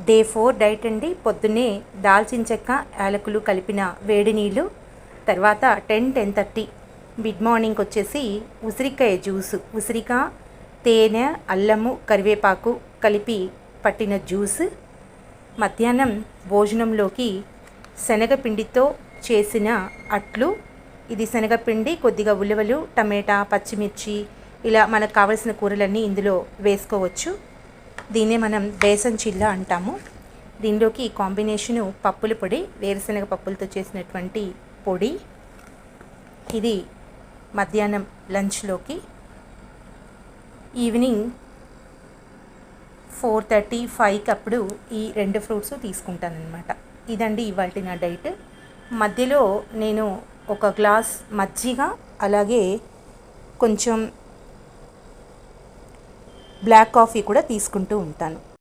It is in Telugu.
డే 4 డైట్ అండి. పొద్దున్నే దాల్చిన చెక్క యాలకులు కలిపిన వేడి నీళ్ళు, తర్వాత 10-10:30 మిడ్ మార్నింగ్ వచ్చేసి ఉసిరికాయ జ్యూసు, ఉసిరికాయ తేనె అల్లము కరివేపాకు కలిపి పట్టిన జ్యూస్. మధ్యాహ్నం భోజనంలోకి శనగపిండితో చేసిన అట్లు. ఇది శనగపిండి, కొద్దిగా ఉలవలు, టమాటా, పచ్చిమిర్చి ఇలా మనకు కావలసిన కూరలన్నీ ఇందులో వేసుకోవచ్చు. దీన్నే మనం బేసన్ చిల్లా అంటాము. దీనిలోకి కాంబినేషను పప్పుల పొడి, వేరుశనగ పప్పులతో చేసినటువంటి పొడి. ఇది మధ్యాహ్నం లంచ్లోకి. ఈవినింగ్ 4:30-5కి అప్పుడు ఈ 2 ఫ్రూట్స్ తీసుకుంటానన్నమాట. ఇదండి ఇవాల్టి నా డైట్. మధ్యలో నేను ఒక గ్లాస్ మజ్జిగ, అలాగే కొంచెం బ్లాక్ కాఫీ కూడా తీసుకుంటూ ఉంటాను.